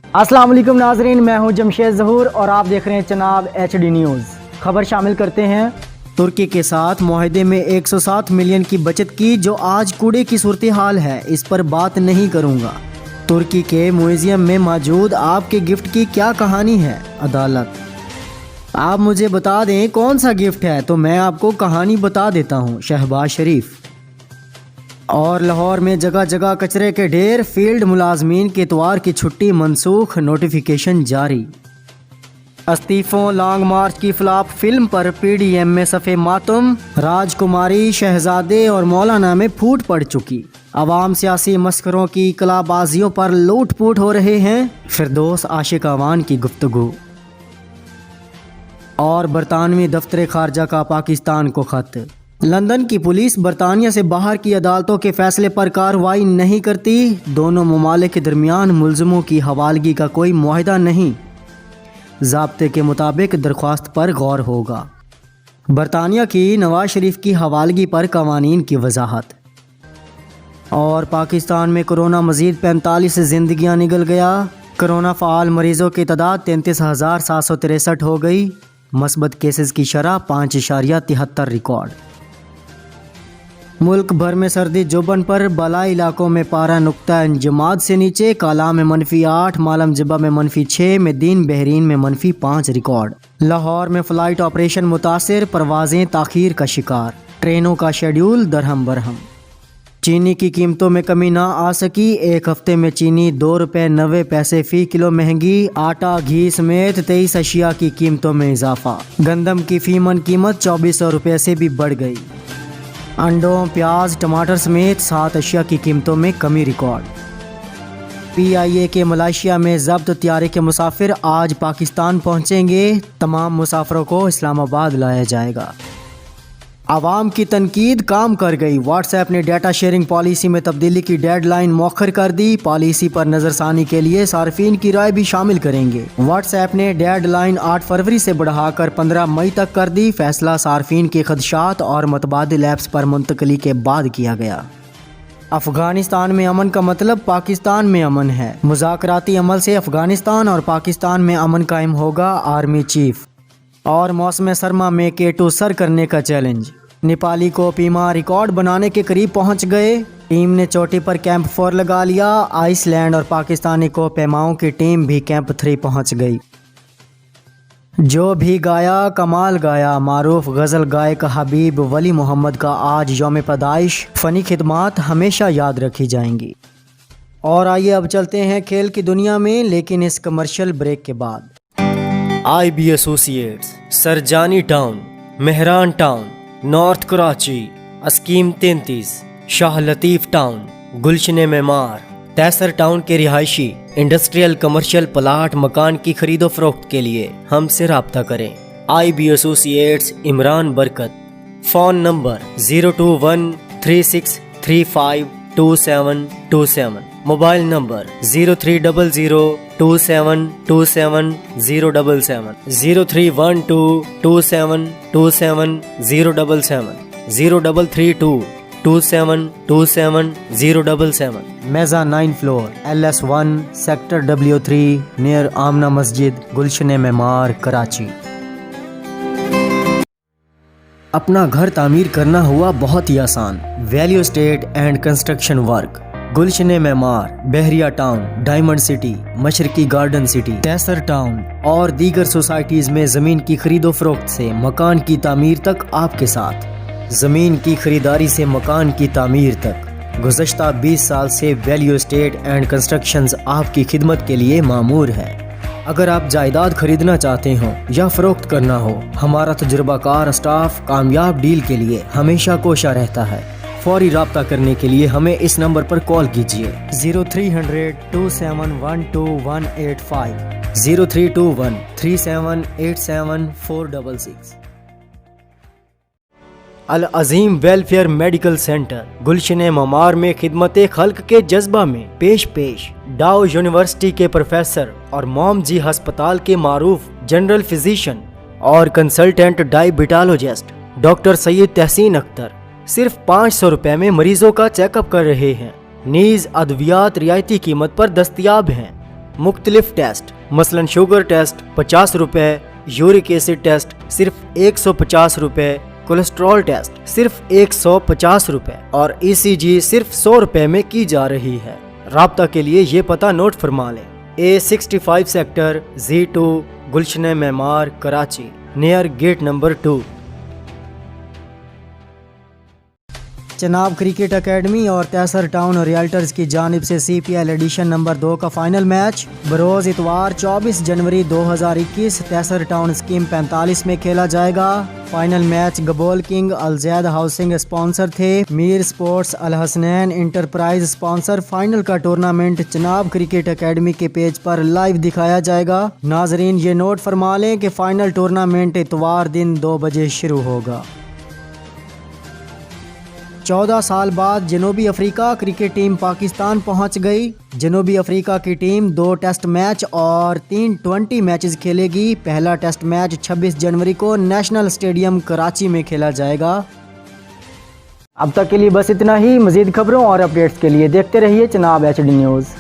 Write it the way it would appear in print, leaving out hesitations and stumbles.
अस्सलाम वालेकुम नाजरीन, मैं हूं जमशेद ज़हूर और आप देख रहे हैं चनाब HD न्यूज़। खबर शामिल करते हैं। तुर्की के साथ मुआहदे में 107 मिलियन की बचत की जो आज कूड़े की सूरत हाल है, इस पर बात नहीं करूंगा। तुर्की के म्यूजियम में मौजूद आपके गिफ्ट की क्या कहानी है? अदालत, आप मुझे बता दें कौन सा गिफ्ट है तो मैं आपको कहानी बता देता हूं। शहबाज शरीफ। और लाहौर में जगह जगह कचरे के ढेर, फील्ड मुलाजमीन के इतवार की छुट्टी मनसूख, नोटिफिकेशन जारी। इस्तीफों, लॉन्ग मार्च की फ्लॉप फिल्म पर PDM में सफ़े मातम, राजकुमारी, शहजादे और मौलाना में फूट पड़ चुकी। अवाम सियासी मस्करों की कलाबाजियों पर लूट पूट हो रहे हैं। फिरदौस आशिक अवान की गुफ्तगू। और बरतानवी दफ्तर खारजा का पाकिस्तान को खत। लंदन की पुलिस बरतानिया से बाहर की अदालतों के फैसले पर कार्रवाई नहीं करती। दोनों ममालिक के दरमियान मुल्ज़िमों की हवालगी का कोई मुआहदा नहीं। ज़ाब्ते के मुताबिक दरख्वास्त पर गौर होगा। बरतानिया की नवाज शरीफ की हवालगी पर कवानीन की वजाहत। और पाकिस्तान में कोरोना मजीद 45 जिंदगियां निगल गया। कोरोना फ़ाल मरीज़ों की तादाद 33,763 हो गई। मस्बत केसेस की शरह 5.73 रिकॉर्ड। मुल्क भर में सर्दी जुबन पर, बलाई इलाकों में पारा नुक्ता इंजमाद से नीचे। काला में -8, मालम जबा में -6, मेदीन बहरीन में -5 रिकॉर्ड। लाहौर में फ़्लाइट ऑपरेशन मुतासिर, परवाज़ें ताख़ीर का शिकार। ट्रेनों का शेड्यूल दरहम बरहम। चीनी की कीमतों में कमी ना आ सकी। एक हफ्ते में चीनी ₹2.90 फ़ी किलो महंगी। आटा, घी समेत 23 अशिया की कीमतों में इजाफा। गंदम की फ़ी मन कीमत 2400 रुपये से भी बढ़ गई। अंडों, प्याज, टमाटर समेत 7 अशिया की कीमतों में कमी रिकॉर्ड। PIA के मलेशिया में ज़ब्त त्यारे के मुसाफिर आज पाकिस्तान पहुंचेंगे। तमाम मुसाफिरों को इस्लामाबाद लाया जाएगा। आवाम की तनकीद काम कर गई। व्हाट्सएप ने डाटा शेयरिंग पॉलिसी में तब्दीली की डेडलाइन मौखर कर दी। पॉलिसी पर नज़रसानी के लिए सार्फिन की राय भी शामिल करेंगे। व्हाट्सएप ने डेडलाइन 8 फरवरी से बढ़ाकर 15 मई तक कर दी। फैसला सार्फिन के खदशात और मुतबादिल ऐप्स पर मुंतकली के बाद किया गया। अफगानिस्तान में अमन का मतलब पाकिस्तान में अमन है। मुज़ाकराती अमल से अफगानिस्तान और पाकिस्तान में अमन कायम होगा, आर्मी चीफ। और मौसम सरमा में K2 सर करने का चैलेंज। नेपाली को पीमा रिकॉर्ड बनाने के करीब पहुंच गए। टीम ने चोटी पर कैंप 4 लगा लिया। आइसलैंड और पाकिस्तानी को पैमाओं की टीम भी कैंप 3 पहुंच गई। जो भी गाया कमाल गाया। मारूफ गज़ल गायक हबीब वली मोहम्मद का आज यौम पैदाइश। फ़नी खिदमात हमेशा याद रखी जाएंगी। और आइए अब चलते हैं खेल की दुनिया में, लेकिन इस कमर्शियल ब्रेक के बाद। IB associates, Surjani town, Mehran town, north Karachi, scheme 33, Shah Latif town, Gulshan Maymar, Taiser town के रिहायशी इंडस्ट्रियल कमर्शियल प्लाट मकान की खरीदो फरोख्त के लिए हमसे रब्ता करें। IB associates, Imran Barkat. Phone number 02136352727। Mobile number 0300272707, 0312272707, 0332272707। मेज़ा 9 floor, LS1, sector W3, near Amna Masjid, Gulshan Maymar, Karachi. अपना घर तामीर करना हुआ बहुत ही आसान। Value estate and construction work, Gulshan Maymar, Bahria town, diamond city, Mashriqi garden city, Taiser town और दीगर सोसाइटीज़ में ज़मीन की खरीदो फरोख्त से मकान की तामीर तक आपके साथ। ज़मीन की खरीदारी से मकान की तामीर तक गुज़श्ता 20 साल से वैल्यू एस्टेट एंड कंस्ट्रक्शंस आपकी खिदमत के लिए मामूर है। अगर आप जायदाद खरीदना चाहते हो या फ़रोख्त करना हो, हमारा तजुर्बाकार स्टाफ कामयाब डील के लिए हमेशा कोशा रहता है। फौरी राब्ता करने के लिए हमें इस नंबर पर कॉल कीजिए 0300271285, 0321378746। अल अजीम वेलफेयर मेडिकल सेंटर, गुलशन ममार में खिदमत खल्क के जज्बा में पेश डाउ यूनिवर्सिटी के प्रोफेसर और मॉम जी अस्पताल के मारूफ जनरल फिजिशियन और कंसल्टेंट डायबिटोलॉजिस्ट डॉक्टर सैयद तहसीन अख्तर सिर्फ 500 रुपए में मरीजों का चेकअप कर रहे हैं। नीज अद्वियात रियायती कीमत पर दस्तयाब हैं। مختلف ٹیسٹ مثلا شوگر ٹیسٹ 50 روپے، یورک ایسڈ ٹیسٹ صرف 150 روپے، کولیسٹرول ٹیسٹ صرف 150 روپے اور ECG صرف 100 روپے میں کی جا رہی ہے۔ رابطہ کے لیے یہ پتہ نوٹ فرما لیں: A65 sector Z2 Gulshan Maymar Karachi, near gate number 2۔ Chenab cricket academy اور تیسر ٹاؤن ریالٹرز کی جانب سے CPL ایڈیشن نمبر 2 کا فائنل میچ بروز اتوار 24 جنوری 2021 تیسر ٹاؤن اسکیم 45 میں کھیلا جائے گا۔ Final match Gabol king Alzaid housing sponsor تھے، Mir sports Alhasnain enterprise sponsor. Final کا ٹورنامنٹ چناب کرکٹ اکیڈمی کے پیج پر لائیو دکھایا جائے گا۔ ناظرین یہ نوٹ فرما لیں کہ فائنل ٹورنامنٹ اتوار دن 2 بجے شروع ہوگا۔ 14 سال بعد جنوبی افریقہ کرکٹ ٹیم پاکستان پہنچ گئی۔ جنوبی افریقہ کی ٹیم 2 ٹیسٹ میچ اور 3 20 میچز کھیلے گی۔ پہلا ٹیسٹ میچ 26 جنوری کو نیشنل اسٹیڈیم کراچی میں کھیلا جائے گا۔ اب تک کے لیے بس اتنا ہی۔ مزید خبروں اور اپڈیٹس کے لیے دیکھتے رہیے چناب HD نیوز۔